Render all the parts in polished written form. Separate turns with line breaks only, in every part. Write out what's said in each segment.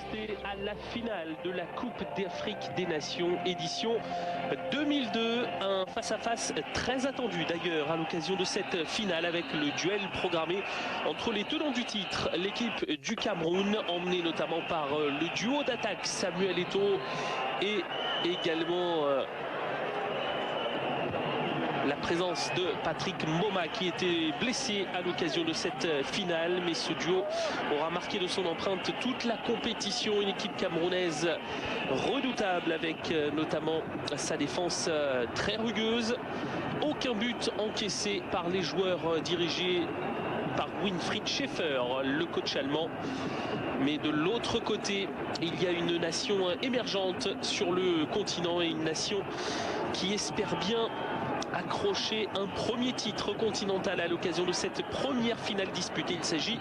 assister à la finale de la Coupe d'Afrique des Nations édition 2002. Un face-à-face très attendu d'ailleurs à l'occasion de cette finale avec le duel programmé entre les tenants du titre, l'équipe du Cameroun, emmenée notamment par le duo d'attaque Samuel Eto'o et également la présence de Patrick Mboma qui était blessé à l'occasion de cette finale, mais ce duo aura marqué de son empreinte toute la compétition. Une équipe camerounaise redoutable avec notamment sa défense très rugueuse. Aucun but encaissé par les joueurs dirigés par Winfried Schäfer, le coach allemand. Mais de l'autre côté, il y a une nation émergente sur le continent et une nation qui espère bien accrocher un premier titre continental à l'occasion de cette première finale disputée. Il s'agit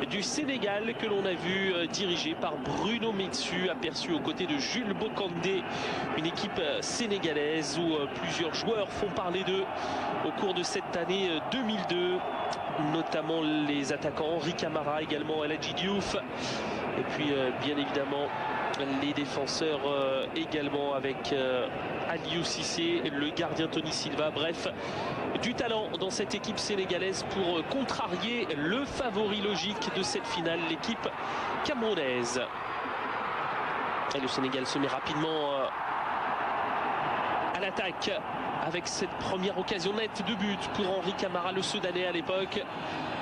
du Sénégal que l'on a vu dirigé par Bruno Metsu, aperçu aux côtés de Jules Bocandé, une équipe sénégalaise où plusieurs joueurs font parler d'eux au cours de cette année 2002, notamment les attaquants Henri Camara, également El Hadji Diouf, et puis bien évidemment les défenseurs également avec Aliou Cissé, le gardien Tony Silva. Bref, du talent dans cette équipe sénégalaise pour contrarier le favori logique de cette finale, l'équipe camerounaise. Et le Sénégal se met rapidement à l'attaque avec cette première occasion nette de but pour Henri Camara, le Soudanais à l'époque.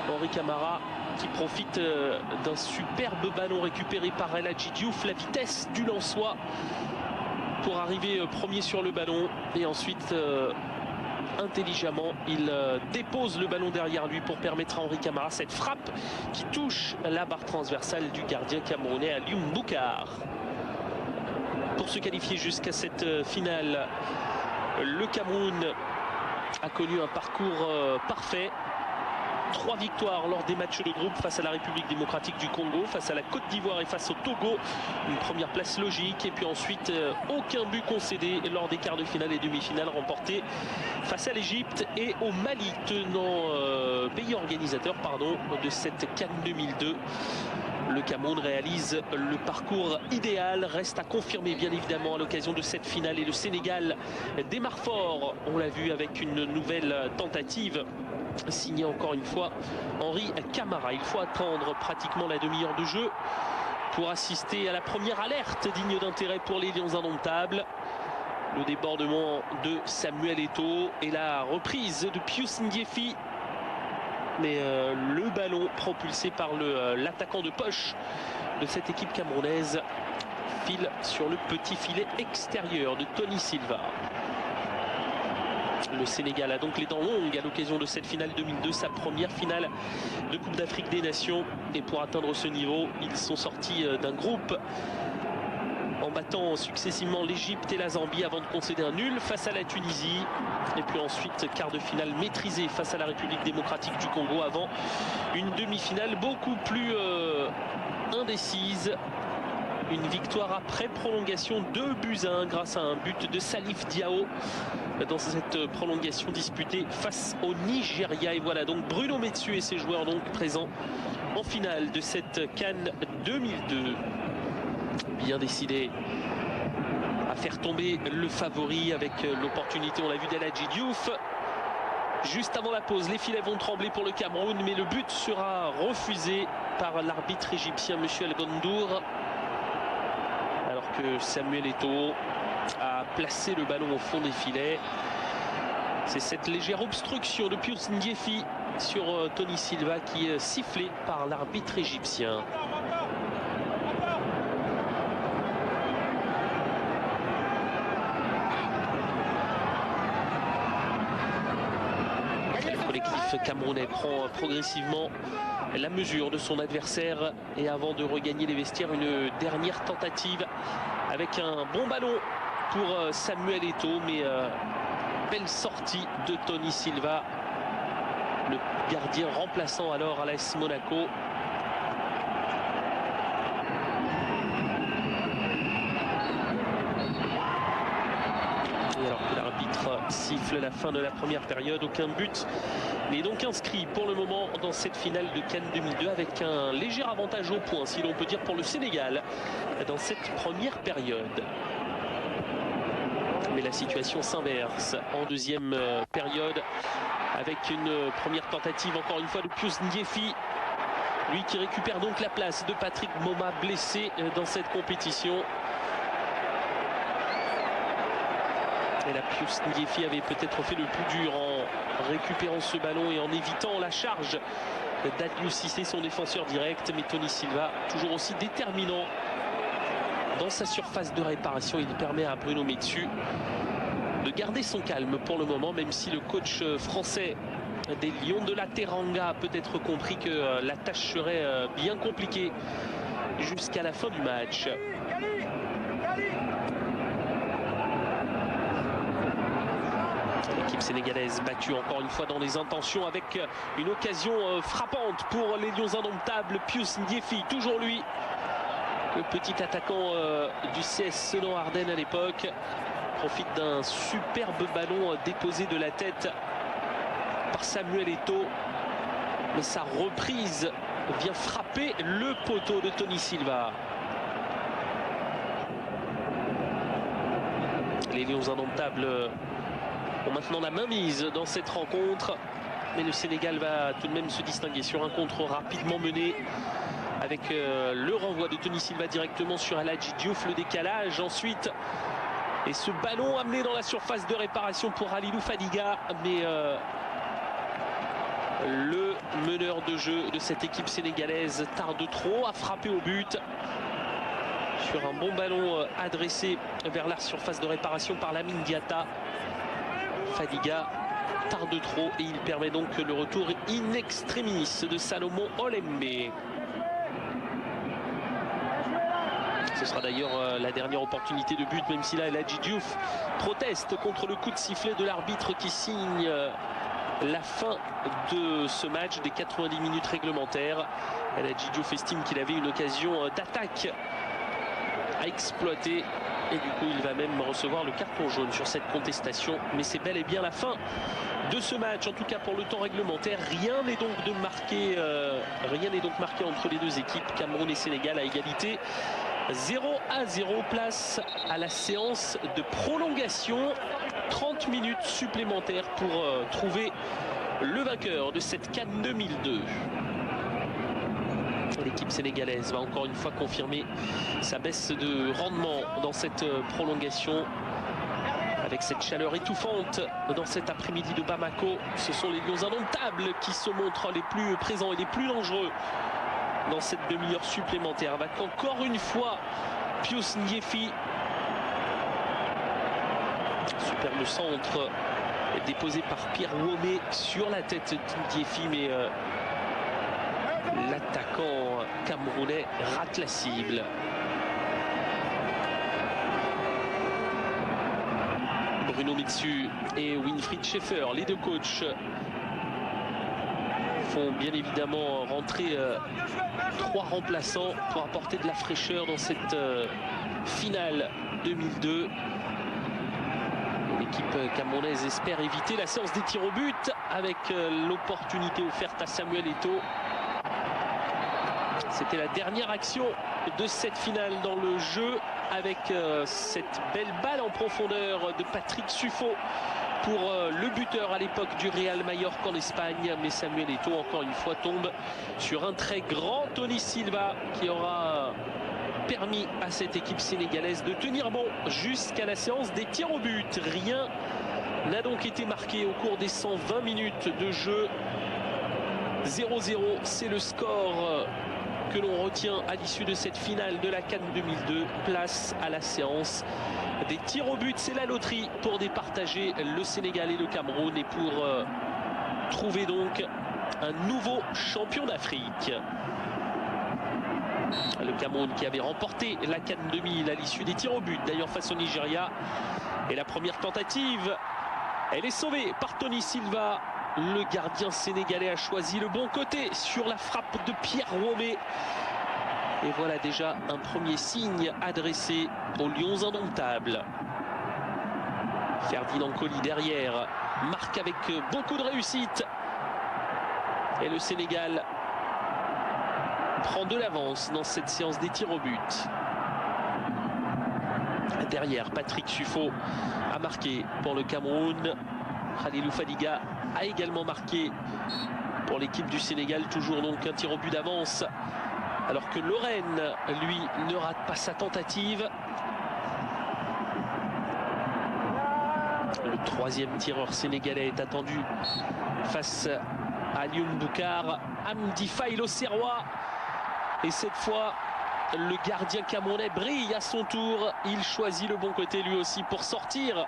Henri Camara qui profite d'un superbe ballon récupéré par El Hadji Diouf, la vitesse du Lensois pour arriver premier sur le ballon, et ensuite intelligemment il dépose le ballon derrière lui pour permettre à Henri Camara cette frappe qui touche la barre transversale du gardien camerounais Alioune Boucar. Pour se qualifier jusqu'à cette finale, le Cameroun a connu un parcours parfait. 3 victoires lors des matchs de groupe face à la République démocratique du Congo, face à la Côte d'Ivoire et face au Togo. Une première place logique, et puis ensuite aucun but concédé lors des quarts de finale et demi-finales remportés face à l'Égypte et au Mali, pays organisateur de cette CAN 2002. Le Cameroun réalise le parcours idéal, reste à confirmer bien évidemment à l'occasion de cette finale, et le Sénégal démarre fort, on l'a vu avec une nouvelle tentative signé encore une fois Henri Camara. Il faut attendre pratiquement la demi-heure de jeu pour assister à la première alerte digne d'intérêt pour les Lions indomptables. Le débordement de Samuel Eto'o et la reprise de Pius Ngiefi. Mais le ballon propulsé par l'attaquant de poche de cette équipe camerounaise file sur le petit filet extérieur de Tony Silva. Le Sénégal a donc les dents longues à l'occasion de cette finale 2002, sa première finale de Coupe d'Afrique des Nations. Et pour atteindre ce niveau, ils sont sortis d'un groupe en battant successivement l'Égypte et la Zambie avant de concéder un nul face à la Tunisie. Et puis ensuite, quart de finale maîtrisé face à la République démocratique du Congo, avant une demi-finale beaucoup plus indécise. Une victoire après prolongation 2-1 grâce à un but de Salif Diao dans cette prolongation disputée face au Nigeria. Et voilà donc Bruno Metsu et ses joueurs donc présents en finale de cette CAN 2002. Bien décidé à faire tomber le favori avec l'opportunité, on l'a vu, d'El Hadji Diouf. Juste avant la pause, les filets vont trembler pour le Cameroun, mais le but sera refusé par l'arbitre égyptien Monsieur El Gondour, alors que Samuel Eto'o a placé le ballon au fond des filets. C'est cette légère obstruction de Pius Ngiefi sur Tony Silva qui est sifflée par l'arbitre égyptien. Le collectif camerounais prend progressivement la mesure de son adversaire, et avant de regagner les vestiaires, une dernière tentative avec un bon ballon pour Samuel Eto'o, mais belle sortie de Tony Silva, le gardien remplaçant alors à l'AS Monaco. Et alors que l'arbitre siffle la fin de la première période. Aucun but n'est donc inscrit pour le moment dans cette finale de Cannes 2002, avec un léger avantage au point, si l'on peut dire, pour le Sénégal dans cette première période. Mais la situation s'inverse en deuxième période, avec une première tentative encore une fois de Pius Ndiefi, lui qui récupère donc la place de Patrick Mboma, blessé dans cette compétition. Et la Pius Ndiefi avait peut-être fait le plus dur en récupérant ce ballon et en évitant la charge d'Aliou Cissé, son défenseur direct. Mais Tony Silva, toujours aussi déterminant dans sa surface de réparation, il permet à Bruno Metsu de garder son calme pour le moment, même si le coach français des Lions de la Teranga a peut-être compris que la tâche serait bien compliquée jusqu'à la fin du match. L'équipe sénégalaise battue encore une fois dans les intentions, avec une occasion frappante pour les Lions indomptables. Pius Ndiefi, toujours lui, le petit attaquant du CS Sedan Ardennes à l'époque, profite d'un superbe ballon déposé de la tête par Samuel Eto'o, mais sa reprise vient frapper le poteau de Tony Silva. Les Lions indomptables ont maintenant la main mise dans cette rencontre, mais le Sénégal va tout de même se distinguer sur un contre rapidement mené, avec le renvoi de Tony Silva directement sur Aladji Diouf, le décalage ensuite, et ce ballon amené dans la surface de réparation pour Halilou Fadiga, mais le meneur de jeu de cette équipe sénégalaise tarde trop à frapper au but sur un bon ballon adressé vers la surface de réparation par Lamine Diatta. Fadiga tarde trop et il permet donc le retour in extremis de Salomon Olembe. Ce sera d'ailleurs la dernière opportunité de but, même si là Aladji Diouf proteste contre le coup de sifflet de l'arbitre qui signe la fin de ce match des 90 minutes réglementaires. Aladji Diouf estime qu'il avait une occasion d'attaque à exploiter et du coup il va même recevoir le carton jaune sur cette contestation. Mais c'est bel et bien la fin de ce match, en tout cas pour le temps réglementaire. Rien n'est donc marqué entre les deux équipes, Cameroun et Sénégal à égalité. 0-0, place à la séance de prolongation. 30 minutes supplémentaires pour trouver le vainqueur de cette CAN 2002. L'équipe sénégalaise va encore une fois confirmer sa baisse de rendement dans cette prolongation. Avec cette chaleur étouffante dans cet après-midi de Bamako, ce sont les Lions indomptables qui se montrent les plus présents et les plus dangereux dans cette demi-heure supplémentaire, avec encore une fois Pius Ndiefi. Superbe centre déposé par Pierre Womé sur la tête d'Ndiefi, mais l'attaquant camerounais rate la cible. Bruno Metsu et Winfried Schäfer, les deux coachs, font bien évidemment rentrer 3 remplaçants pour apporter de la fraîcheur dans cette finale 2002. L'équipe camerounaise espère éviter la séance des tirs au but avec l'opportunité offerte à Samuel Eto'o. C'était la dernière action de cette finale dans le jeu, avec cette belle balle en profondeur de Patrick Suffo pour le buteur à l'époque du Real Mallorca en Espagne. Mais Samuel Eto'o encore une fois tombe sur un très grand Tony Silva qui aura permis à cette équipe sénégalaise de tenir bon jusqu'à la séance des tirs au but. Rien n'a donc été marqué au cours des 120 minutes de jeu. 0-0, c'est le score que l'on retient à l'issue de cette finale de la CAN 2002. Place à la séance des tirs au but. C'est la loterie pour départager le Sénégal et le Cameroun et pour trouver donc un nouveau champion d'Afrique. Le Cameroun qui avait remporté la CAN 2000 à l'issue des tirs au but, d'ailleurs face au Nigeria. Et la première tentative, elle est sauvée par Tony Silva. Le gardien sénégalais a choisi le bon côté sur la frappe de Pierre Womé. Et voilà déjà un premier signe adressé aux Lions indomptables. Ferdinand Coly derrière, marque avec beaucoup de réussite. Et le Sénégal prend de l'avance dans cette séance des tirs au but. Derrière, Patrick Suffo a marqué pour le Cameroun. Khalilou Fadiga a également marqué pour l'équipe du Sénégal. Toujours donc un tir au but d'avance. Alors que Lorraine, lui, ne rate pas sa tentative. Le troisième tireur sénégalais est attendu face à Alioune Boukar. Hamdi Faye Auxerrois. Et cette fois, le gardien camerounais brille à son tour. Il choisit le bon côté lui aussi pour sortir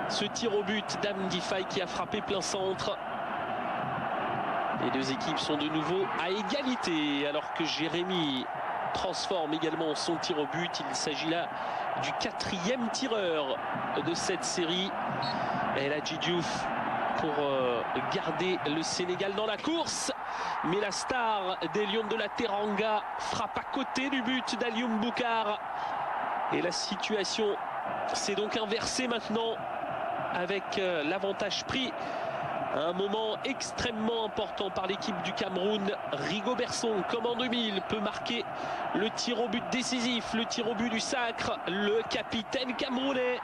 ce tir au but d'Hamdi Faye qui a frappé plein centre. Les deux équipes sont de nouveau à égalité alors que Jérémy transforme également son tir au but. Il s'agit là du quatrième tireur de cette série. El Hadji Diouf pour garder le Sénégal dans la course. Mais la star des Lions de la Teranga frappe à côté du but d'Alioune Boukar. Et la situation s'est donc inversée maintenant avec l'avantage pris à un moment extrêmement important par l'équipe du Cameroun. Rigobert Song, comme en 2000, peut marquer le tir au but décisif, le tir au but du sacre. Le capitaine camerounais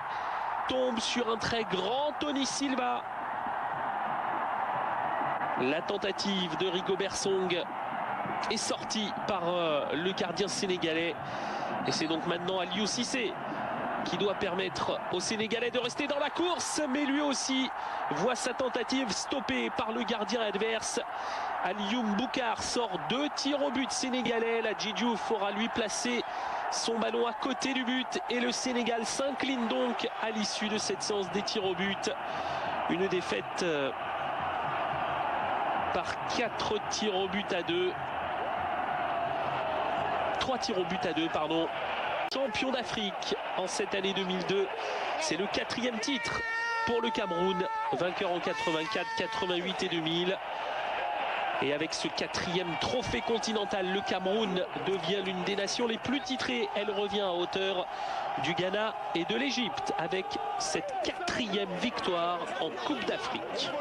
tombe sur un très grand Tony Silva. La tentative de Rigobert Song est sortie par le gardien sénégalais. Et c'est donc maintenant Aliou Cissé qui doit permettre aux Sénégalais de rester dans la course. Mais lui aussi voit sa tentative stoppée par le gardien adverse. Alioune Boukar sort 2 tirs au but sénégalais. La Hadji Diouf aura lui placé son ballon à côté du but. Et le Sénégal s'incline donc à l'issue de cette séance des tirs au but. Une défaite par 4 tirs au but à 2. 3 tirs au but à 2, pardon. Champion d'Afrique en cette année 2002. C'est le 4e titre pour le Cameroun. Vainqueur en 84, 88 et 2000. Et avec ce 4e trophée continental, le Cameroun devient l'une des nations les plus titrées. Elle revient à hauteur du Ghana et de l'Égypte avec cette 4e victoire en Coupe d'Afrique.